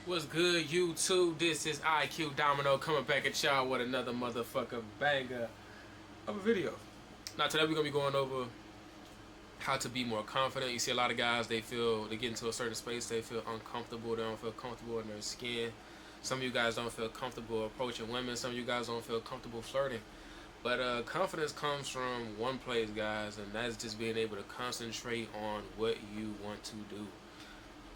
What's good, YouTube? This is IQ Domino coming back at y'all with another motherfucker banger of a video. Now today we're gonna be going over how to be more confident. You see a lot of guys, they get into a certain space, they feel uncomfortable, they don't feel comfortable in their skin. Some of you guys don't feel comfortable approaching women, some of you guys don't feel comfortable flirting. But confidence comes from one place, guys, and that's just being able to concentrate on what you want to do.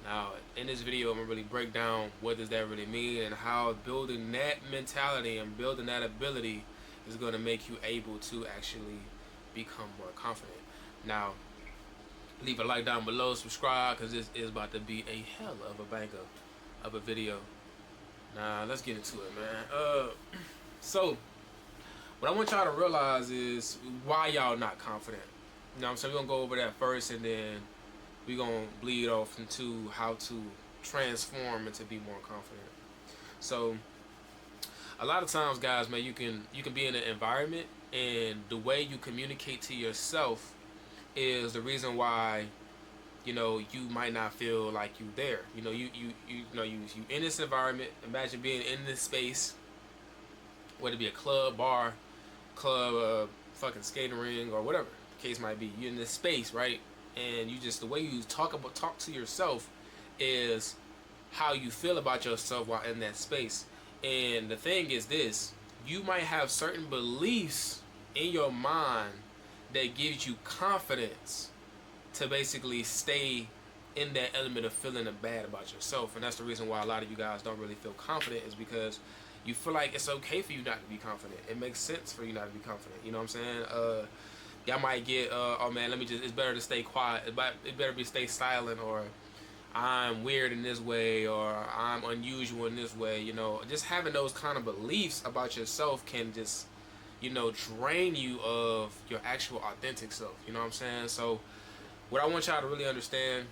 Now, in this video, I'm going to really break down what does that really mean and how building that mentality and building that ability is going to make you able to actually become more confident. Now, leave a like down below, subscribe, because this is about to be a hell of a banger of a video. Now, let's get into it, man. So, what I want y'all to realize is why y'all not confident. You know what I'm saying? We're going to go over that first, and then we're going to bleed off into how to transform and to be more confident. So a lot of times, guys, man, you can be in an environment, and the way you communicate to yourself is the reason why, you know, you might not feel like you there. You know, you in this environment. Imagine being in this space, whether it be a club, bar, club, fucking skating ring, or whatever the case might be. You're in this space, right? And you just, the way you talk to yourself is how you feel about yourself while in that space. And the thing is this, you might have certain beliefs in your mind that gives you confidence to basically stay in that element of feeling bad about yourself. And that's the reason why a lot of you guys don't really feel confident, is because you feel like it's okay for you not to be confident. It makes sense for you not to be confident. You know what I'm saying? Y'all might get, oh man, it's better to stay quiet. It better be stay silent, or I'm weird in this way, or I'm unusual in this way. You know, just having those kind of beliefs about yourself can just, you know, drain you of your actual authentic self. You know what I'm saying? So what I want y'all to really understand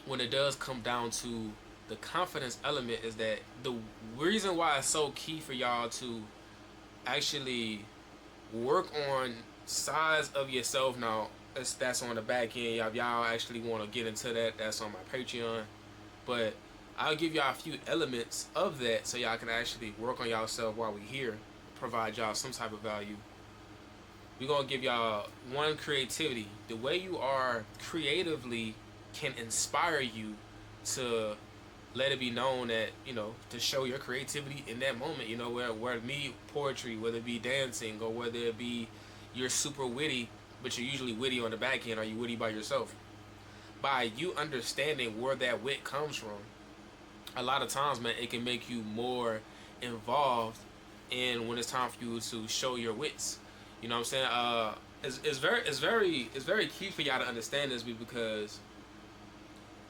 when it does come down to the confidence element is that the reason why it's so key for y'all to actually work on size of yourself. Now that's on the back end. If y'all actually want to get into that, that's on my Patreon. But I'll give y'all a few elements of that so y'all can actually work on yourself while we're here, provide y'all some type of value. We're gonna give y'all one, creativity. The way you are creatively can inspire you to let it be known that, you know, to show your creativity in that moment. You know, where it be poetry, whether it be dancing, or whether it be you're super witty, but you're usually witty on the back end, or you witty by yourself. By you understanding where that wit comes from, a lot of times, man, it can make you more involved in when it's time for you to show your wits. You know what I'm saying? It's very key for y'all to understand this, because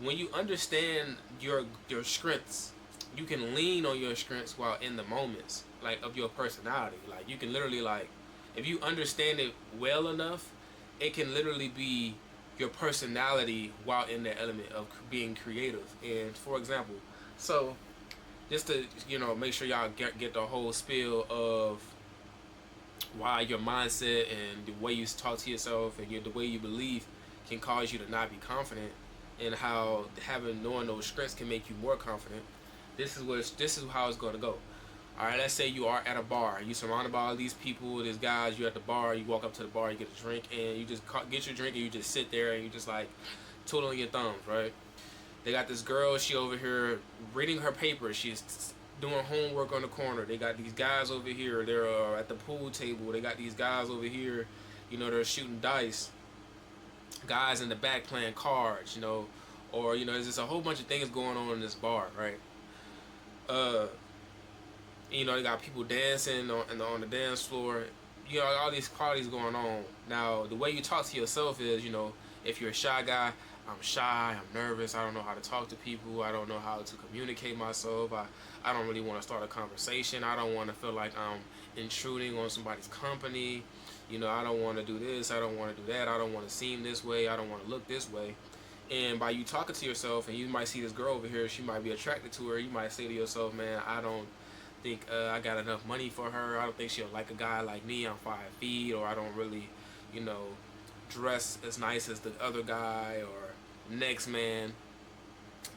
when you understand your strengths, you can lean on your strengths while in the moments, like, of your personality. Like, you can literally, like, if you understand it well enough, it can literally be your personality while in the element of being creative. And for example, so just to, you know, make sure y'all get the whole spiel of why your mindset and the way you talk to yourself and the way you believe can cause you to not be confident, and how knowing those strengths can make you more confident. This is how it's going to go. All right, let's say you are at a bar. You surrounded by all these people, there's guys. You're at the bar. You walk up to the bar, you get a drink, and you just get your drink, and you just sit there, and you just like twiddling your thumbs, right? They got this girl. She over here reading her paper. She's doing homework on the corner. They got these guys over here. They're at the pool table. They got these guys over here. You know, they're shooting dice. Guys in the back playing cards. You know, or, you know, there's just a whole bunch of things going on in this bar, right? You know, they got people dancing on the dance floor. You know, all these qualities going on. Now, the way you talk to yourself is, you know, if you're a shy guy, I'm shy, I'm nervous, I don't know how to talk to people, I don't know how to communicate myself, I don't really want to start a conversation, I don't want to feel like I'm intruding on somebody's company, you know, I don't want to do this, I don't want to do that, I don't want to seem this way, I don't want to look this way. And by you talking to yourself, and you might see this girl over here, she might be attracted to her, you might say to yourself, man, I don't think I got enough money for her, I don't think she'll like a guy like me, I'm 5 feet, or I don't really, you know, dress as nice as the other guy or next man.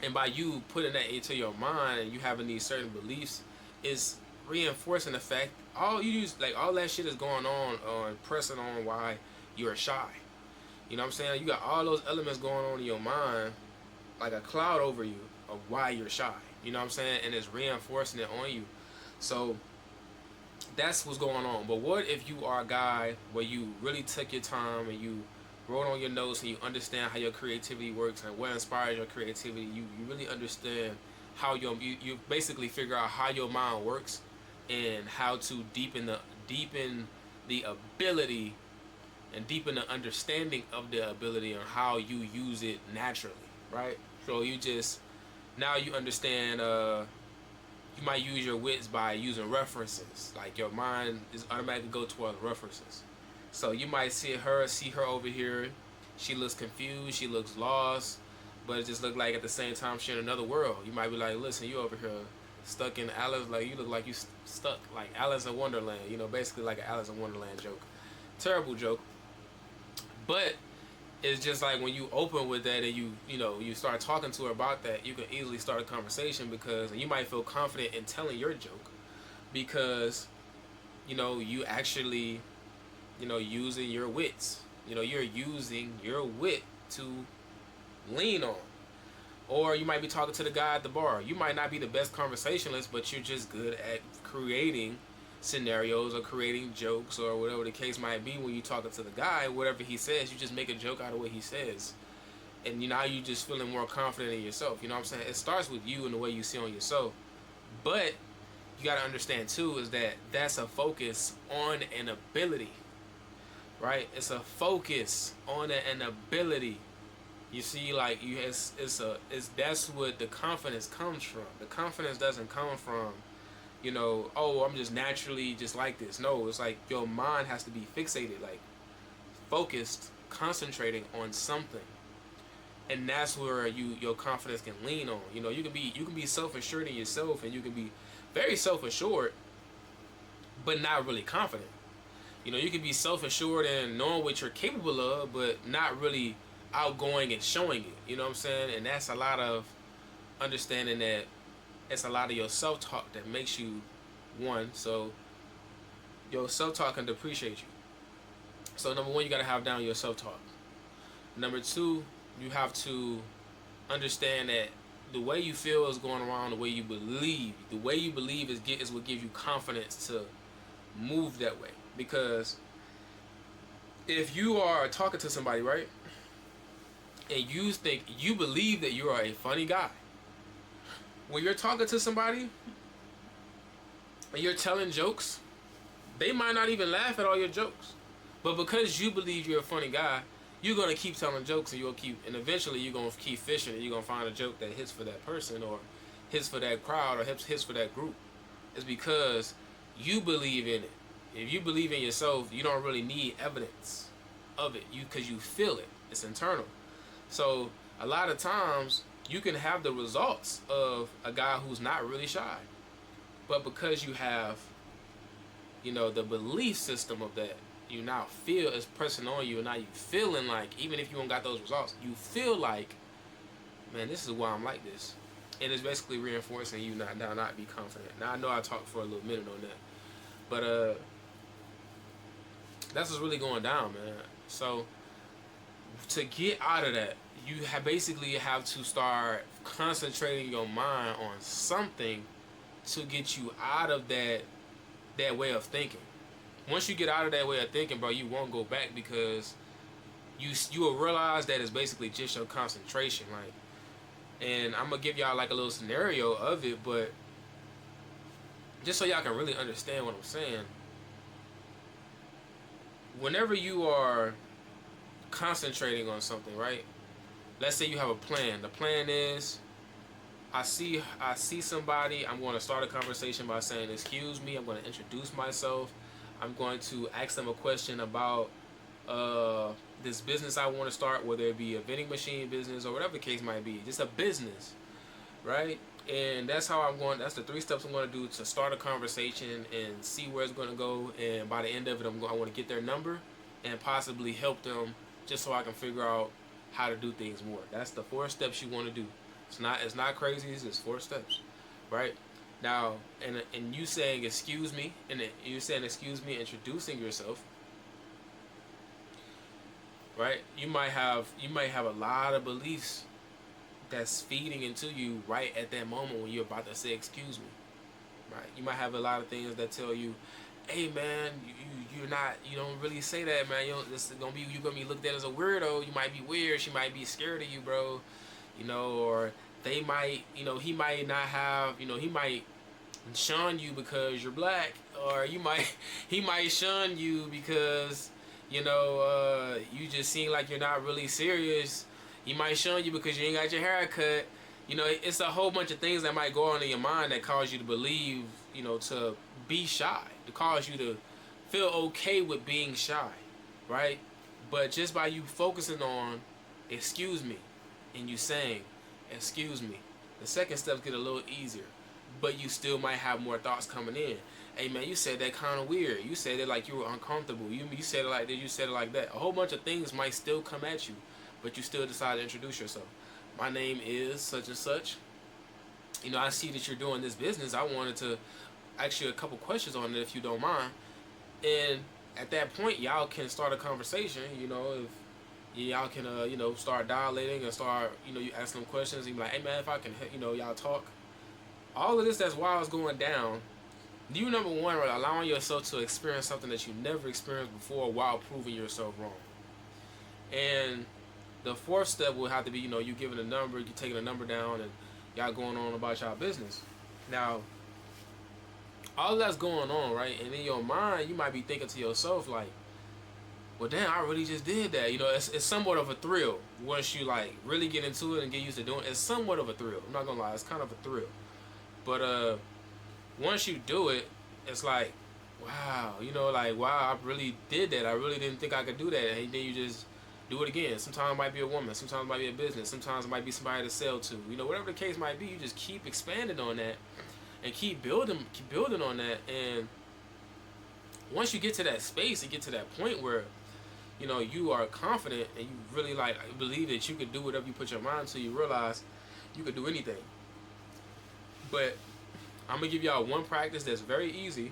And by you putting that into your mind and you having these certain beliefs, is reinforcing the fact all you use, like all that shit is going on pressing on why you're shy. You know what I'm saying? You got all those elements going on in your mind, like a cloud over you of why you're shy. You know what I'm saying? And it's reinforcing it on you. So that's what's going on. But what if you are a guy where you really took your time and you wrote on your notes and you understand how your creativity works and what inspires your creativity? You really understand how you basically figure out how your mind works and how to deepen the ability and deepen the understanding of the ability and how you use it naturally, right? So you just now you understand. You might use your wits by using references. Like your mind is automatically go towards references. So you might see her over here. She looks confused. She looks lost. But it just look like at the same time she in another world. You might be like, listen, you over here stuck in Alice. Like you look like you stuck like Alice in Wonderland. You know, basically like an Alice in Wonderland joke. Terrible joke. But it's just like when you open with that and you start talking to her about that, you can easily start a conversation because you might feel confident in telling your joke because you actually using your wits. You're using your wit to lean on. Or you might be talking to the guy at the bar. You might not be the best conversationalist, but you're just good at creating scenarios or creating jokes or whatever the case might be. When you're talking to the guy, whatever he says, you just make a joke out of what he says. And now you just feeling more confident in yourself. You know what I'm saying? It starts with you and the way you see on yourself. But you got to understand too is that that's a focus on an ability. Right? It's a focus on an ability. You see, like that's what the confidence comes from. The confidence doesn't come from, oh, I'm just naturally just like this. No, it's like your mind has to be fixated, like focused, concentrating on something, and that's where your confidence can lean on. You can be self-assured in yourself, and you can be very self-assured, but not really confident. You can be self-assured and knowing what you're capable of, but not really outgoing and showing it. You know what I'm saying? And that's a lot of understanding that it's a lot of your self-talk that makes you one. So your self-talk can depreciate you. So number one, you got to have down your self-talk. Number two, you have to understand that the way you feel is going around the way you believe. The way you believe is what gives you confidence to move that way. Because if you are talking to somebody, right, and you believe that you are a funny guy, when you're talking to somebody and you're telling jokes, they might not even laugh at all your jokes. But because you believe you're a funny guy, you're going to keep telling jokes and eventually you're going to keep fishing and you're going to find a joke that hits for that person or hits for that crowd or hits for that group. It's because you believe in it. If you believe in yourself, you don't really need evidence of it because you feel it. It's internal. So a lot of times you can have the results of a guy who's not really shy. But because you have, the belief system of that, you now feel it's pressing on you, and now you feeling like, even if you don't got those results, you feel like, man, this is why I'm like this. And it's basically reinforcing you not be confident. Now I know I talked for a little minute on that. But that's what's really going down, man. So to get out of that, you basically have to start concentrating your mind on something to get you out of that way of thinking. Once you get out of that way of thinking, bro, you won't go back because you will realize that it's basically just your concentration. Like, and I'm gonna give y'all like a little scenario of it, but just so y'all can really understand what I'm saying. Whenever you are concentrating on something, right? Let's say you have a plan. The plan is, I see somebody. I'm going to start a conversation by saying, "Excuse me." I'm going to introduce myself. I'm going to ask them a question about this business I want to start, whether it be a vending machine business or whatever the case might be, just a business, right? And that's how I'm going. That's the 3 steps I'm going to do to start a conversation and see where it's going to go. And by the end of it, I want to get their number and possibly help them, just so I can figure out how to do things more. That's the 4 steps you want to do. It's not crazy. It's just 4 steps, right? Now, and you saying excuse me, and you saying excuse me, introducing yourself, right? You might have a lot of beliefs that's feeding into you right at that moment when you're about to say excuse me, right? You might have a lot of things that tell you, hey man, you don't really say that, man. You're gonna be looked at as a weirdo. You might be weird. She might be scared of you, bro. Or they might, he might not have, he might shun you because you're black, or he might shun you because you just seem like you're not really serious. He might shun you because you ain't got your hair cut. It's a whole bunch of things that might go on in your mind that cause you to believe, to be shy, to cause you to feel okay with being shy, right? But just by you focusing on excuse me and you saying excuse me, the second steps get a little easier, but you still might have more thoughts coming in. Hey man, you said that kind of weird. You said it like you were uncomfortable. You said it like this. You said it like that. A whole bunch of things might still come at you, but you still decide to introduce yourself. My name is such and such. I see that you're doing this business. I wanted to ask you a couple questions on it if you don't mind. And at that point, y'all can start a conversation. If y'all can, start dilating and start, you ask them questions. And be like, hey man, if I can, y'all talk. All of this that's while it's going down, you number one are allowing yourself to experience something that you never experienced before while proving yourself wrong. And the fourth step will have to be, you giving a number, you taking a number down, and y'all going on about y'all business. Now, all that's going on, right? And in your mind, you might be thinking to yourself like, well, damn, I really just did that. It's somewhat of a thrill once you like really get into it and get used to doing it. It's somewhat of a thrill. I'm not gonna lie, it's kind of a thrill. But once you do it, it's like, wow, wow, I really did that. I really didn't think I could do that. And then you just do it again. Sometimes it might be a woman. Sometimes it might be a business. Sometimes it might be somebody to sell to. Whatever the case might be, you just keep expanding on that and keep building on that. And once you get to that space and get to that point where, you are confident and you really believe that you could do whatever you put your mind to, you realize you could do anything. But I'm gonna give y'all one practice that's very easy,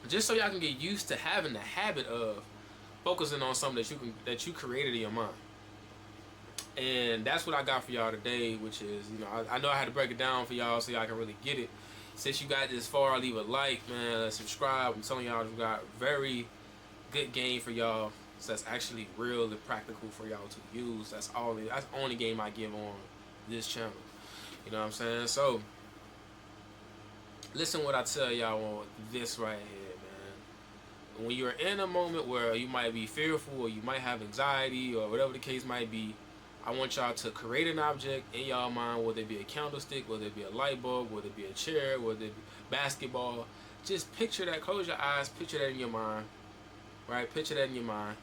just so y'all can get used to having the habit of focusing on something that you created in your mind. And that's what I got for y'all today, which is, I know I had to break it down for y'all so y'all can really get it. Since you got this far, leave a like, man, subscribe. I'm telling y'all, we got very good game for y'all. So that's actually real and practical for y'all to use. That's the only game I give on this channel. You know what I'm saying? So listen what I tell y'all on this right here, man. When you're in a moment where you might be fearful or you might have anxiety or whatever the case might be, I want y'all to create an object in y'all mind, whether it be a candlestick, whether it be a light bulb, whether it be a chair, whether it be basketball. Just picture that, close your eyes, picture that in your mind, right? Picture that in your mind,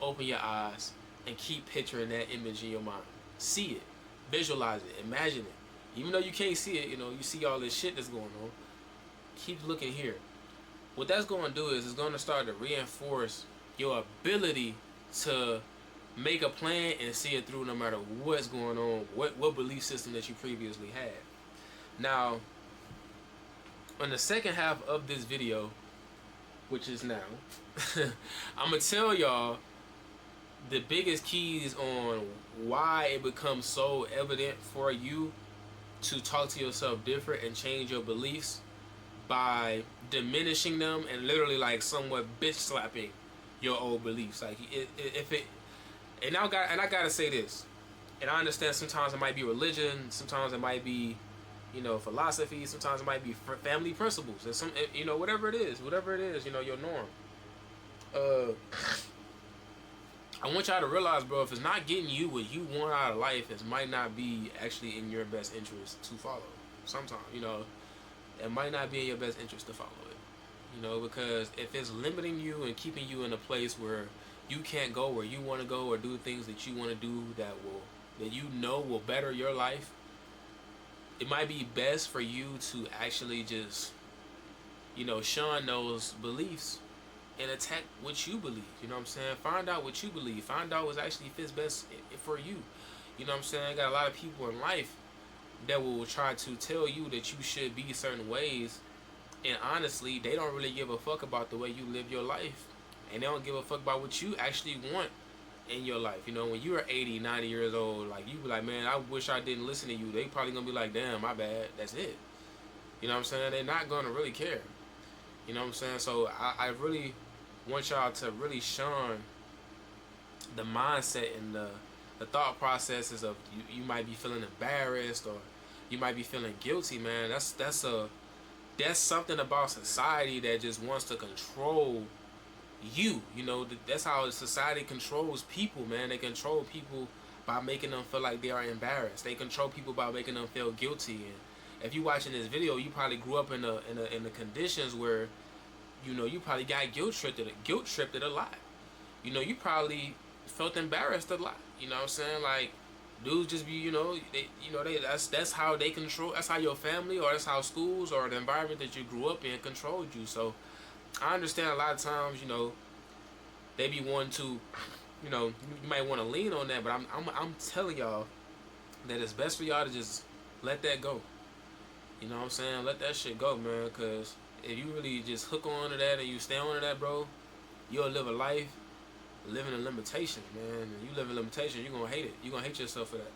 open your eyes, and keep picturing that image in your mind. See it, visualize it, imagine it. Even though you can't see it, you see all this shit that's going on. Keep looking here. What that's going to do is it's going to start to reinforce your ability to make a plan and see it through no matter what's going on, what belief system that you previously had. Now, on the second half of this video, which is now, I'm going to tell y'all the biggest keys on why it becomes so evident for you to talk to yourself different and change your beliefs by diminishing them and literally somewhat bitch slapping your old beliefs. And I gotta say this, and I understand sometimes it might be religion, sometimes it might be, philosophy, sometimes it might be family principles, and whatever it is, your norm. I want y'all to realize, bro, if it's not getting you what you want out of life, it might not be actually in your best interest to follow. Sometimes, it might not be in your best interest to follow it. Because if it's limiting you and keeping you in a place where you can't go where you want to go or do things that you want to do that will better your life, it might be best for you to actually just, shun those beliefs and attack what you believe. You know what I'm saying? Find out what you believe. Find out what actually fits best for you. You know what I'm saying? Got a lot of people in life that will try to tell you that you should be certain ways, and honestly, they don't really give a fuck about the way you live your life, and they don't give a fuck about what you actually want in your life. You know, when you are 80, 90 years old, like, you be like, man, I wish I didn't listen to you. They probably gonna be like, damn, my bad. That's it. You know what I'm saying? They're not gonna really care. You know what I'm saying? So I really want y'all to really shun the mindset and the thought processes of you might be feeling embarrassed, or you might be feeling guilty, man. That's something about society that just wants to control you. You know, that's how society controls people, man. They control people by making them feel like they are embarrassed. They control people by making them feel guilty. And if you watching this video, you probably grew up in the conditions where, you know, you probably got guilt tripped a lot. You know, you probably felt embarrassed a lot. You know what I'm saying? Like, dudes just be, that's how they control. That's how your family, or that's how schools, or the environment that you grew up in controlled you. So I understand a lot of times, you know, they be wanting to, you know, you might want to lean on that, but I'm telling y'all that it's best for y'all to just let that go. You know what I'm saying? Let that shit go, man. Cause if you really just hook on to that and you stay on to that, bro, you'll live a life living in limitations, man. And you live in limitations, you're gonna hate it. You're gonna hate yourself for that.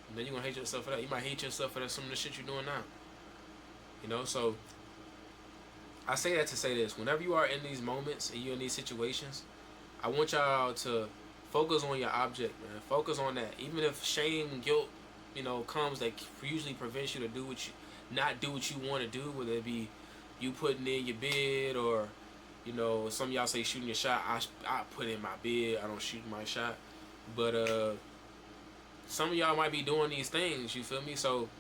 And then you're gonna hate yourself for that. You might hate yourself for that, some of the shit you're doing now. You know, so I say that to say this. Whenever you are in these moments and you're in these situations, I want y'all to focus on your object, man. Focus on that. Even if shame and guilt, you know, comes, that usually prevents you to not do what you want to do, whether it be you putting in your bid, or, you know, some of y'all say shooting your shot. I put in my bid. I don't shoot my shot. But some of y'all might be doing these things, you feel me? So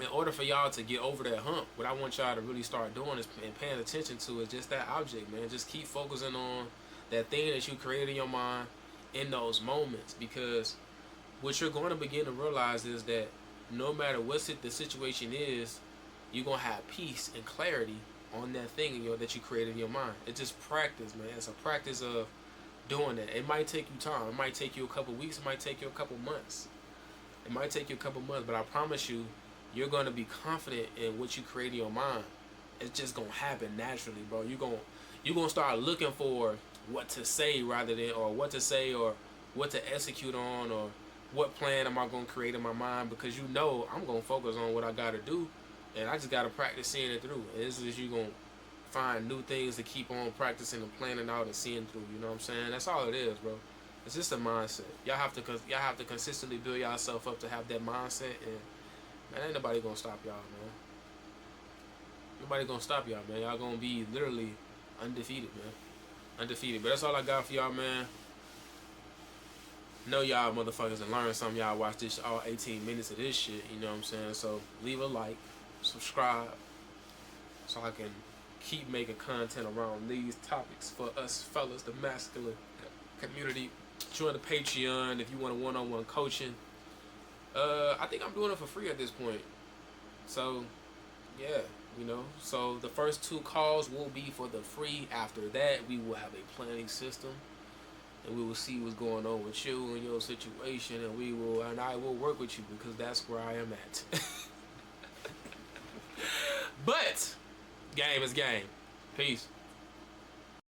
in order for y'all to get over that hump, what I want y'all to really start doing is and paying attention to is just that object, man. Just keep focusing on that thing that you created in your mind in those moments, because what you're going to begin to realize is that no matter what the situation is, you're going to have peace and clarity on that thing that you created in your mind. It's just practice, man. It's a practice of doing that. It might take you time. It might take you a couple weeks. It might take you a couple months. It might take you a couple months, but I promise you, you're going to be confident in what you create in your mind. It's just going to happen naturally, bro. You're going to start looking for what to say or what to execute on, or what plan am I going to create in my mind, because you know I'm going to focus on what I got to do, and I just got to practice seeing it through. And this is, you're going to find new things to keep on practicing and planning out and seeing through. You know what I'm saying? That's all it is, bro. It's just a mindset. Y'all have to consistently build yourself up to have that mindset, and man, ain't nobody gonna stop y'all, man. Nobody gonna stop y'all, man. Y'all gonna be literally undefeated, man. Undefeated. But that's all I got for y'all, man. Know y'all motherfuckers and learn something. Y'all watch this all 18 minutes of this shit, you know what I'm saying? So leave a like, subscribe, so I can keep making content around these topics for us fellas, the masculine community. Join the Patreon if you want a one-on-one coaching. I think I'm doing it for free at this point. So, yeah, you know. So the first 2 calls will be for the free. After that, we will have a planning system, and we will see what's going on with you and your situation, and I will work with you, because that's where I am at. But game is game. Peace.